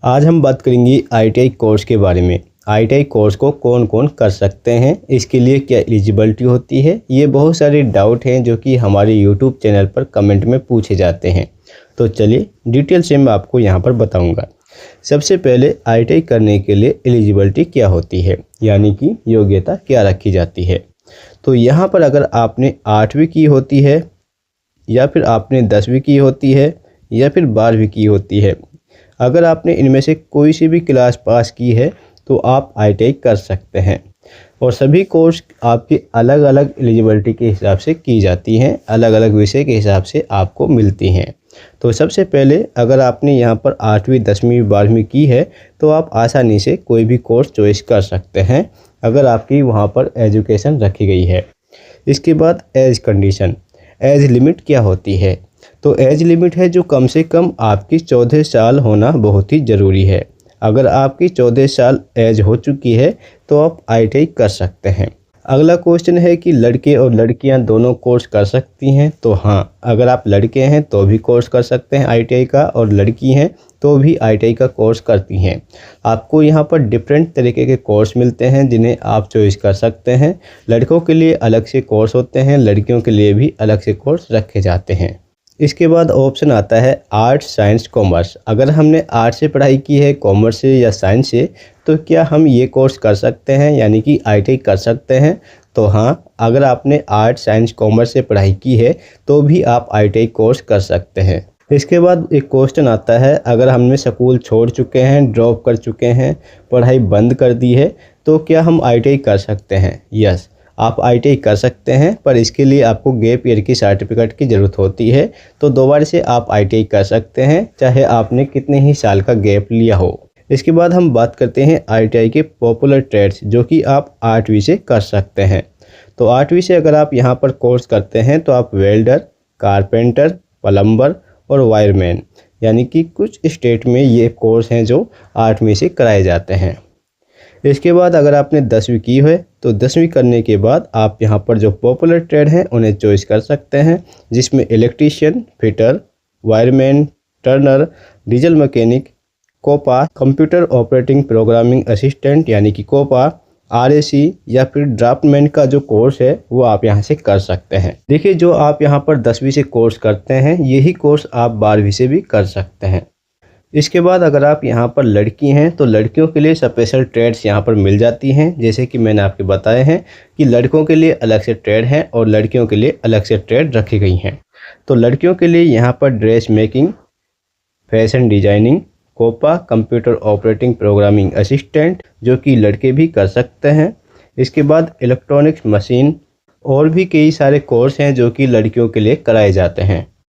आज हम बात करेंगे आईटीआई कोर्स के बारे में। आईटीआई कोर्स को कौन कौन कर सकते हैं, इसके लिए क्या एलिजिबिलिटी होती है, ये बहुत सारे डाउट हैं जो कि हमारे यूट्यूब चैनल पर कमेंट में पूछे जाते हैं। तो चलिए डिटेल से मैं आपको यहाँ पर बताऊँगा। सबसे पहले आईटीआई करने के लिए एलिजिबिलिटी क्या होती है, यानी कि योग्यता क्या रखी जाती है। तो यहाँ पर अगर आपने 8वीं की होती है या फिर आपने 10वीं की होती है या फिर 12वीं की होती है, अगर आपने इनमें से कोई सी भी क्लास पास की है तो आप आईटीआई कर सकते हैं। और सभी कोर्स आपकी अलग अलग एलिजिबिलिटी के हिसाब से की जाती हैं, अलग अलग विषय के हिसाब से आपको मिलती हैं। तो सबसे पहले अगर आपने यहाँ पर 8वीं 10वीं 12वीं की है तो आप आसानी से कोई भी कोर्स चॉइस कर सकते हैं अगर आपकी वहाँ पर एजुकेशन रखी गई है। इसके बाद एज कंडीशन, एज लिमिट क्या होती है। तो एज लिमिट है जो कम से कम आपकी 14 साल होना बहुत ही ज़रूरी है। अगर आपकी 14 साल एज हो चुकी है तो आप आईटीआई कर सकते हैं। अगला क्वेश्चन है कि लड़के और लड़कियां दोनों कोर्स कर सकती हैं। तो हाँ, अगर आप लड़के हैं तो भी कोर्स कर सकते हैं आईटीआई का, और लड़की हैं तो भी आईटीआई का कोर्स करती हैं। आपको यहाँ पर डिफरेंट तरीके के कोर्स मिलते हैं जिन्हें आप चॉइस कर सकते हैं। लड़कों के लिए अलग से कोर्स होते हैं, लड़कियों के लिए भी अलग से कोर्स रखे जाते हैं। इसके बाद ऑप्शन आता है आर्ट्स साइंस कॉमर्स। अगर हमने आर्ट्स से पढ़ाई की है, कॉमर्स से या साइंस से, तो क्या हम ये कोर्स कर सकते हैं, यानी कि आईटीआई कर सकते हैं। तो हाँ, अगर आपने आर्ट्स साइंस कॉमर्स से पढ़ाई की है तो भी आप आईटीआई कोर्स कर सकते हैं। इसके बाद एक क्वेश्चन आता है, अगर हमने स्कूल छोड़ चुके हैं, ड्रॉप कर चुके हैं, पढ़ाई बंद कर दी है, तो क्या हम आईटीआई कर सकते हैं। यस, आप आईटीआई कर सकते हैं, पर इसके लिए आपको गैप ईयर की सर्टिफिकेट की ज़रूरत होती है। तो दोबारा से आप आईटीआई कर सकते हैं, चाहे आपने कितने ही साल का गैप लिया हो। इसके बाद हम बात करते हैं आईटीआई के पॉपुलर ट्रेड्स, जो कि आप 8वीं से कर सकते हैं। तो 8वीं से अगर आप यहाँ पर कोर्स करते हैं तो आप वेल्डर, कारपेंटर, प्लम्बर और वायरमैन, यानी कि कुछ स्टेट में ये कोर्स हैं जो 8वीं से कराए जाते हैं। इसके बाद अगर आपने 10वीं की है तो 10वीं करने के बाद आप यहाँ पर जो पॉपुलर ट्रेड हैं उन्हें चॉइस कर सकते हैं, जिसमें electrician, fitter, wireman, turner, diesel mechanic, COPA, computer operating programming assistant यानी कि कोपा, आरएसी या फिर ड्राफ्टमैन का जो कोर्स है वो आप यहाँ से कर सकते हैं। देखिए, जो आप यहाँ पर 10वीं से कोर्स करते हैं यही कोर्स आप 12वीं से भी कर सकते हैं। इसके बाद अगर आप यहाँ पर लड़की हैं तो लड़कियों के लिए स्पेशल ट्रेड्स यहाँ पर मिल जाती हैं, जैसे कि मैंने आपको बताए हैं कि लड़कों के लिए अलग से ट्रेड हैं और लड़कियों के लिए अलग से ट्रेड रखी गई हैं। तो लड़कियों के लिए यहाँ पर dress making, fashion designing, COPA, computer operating programming assistant, जो कि लड़के भी कर सकते हैं। इसके बाद इलेक्ट्रॉनिक्स मशीन और भी कई सारे कोर्स हैं जो कि लड़कियों के लिए कराए जाते हैं।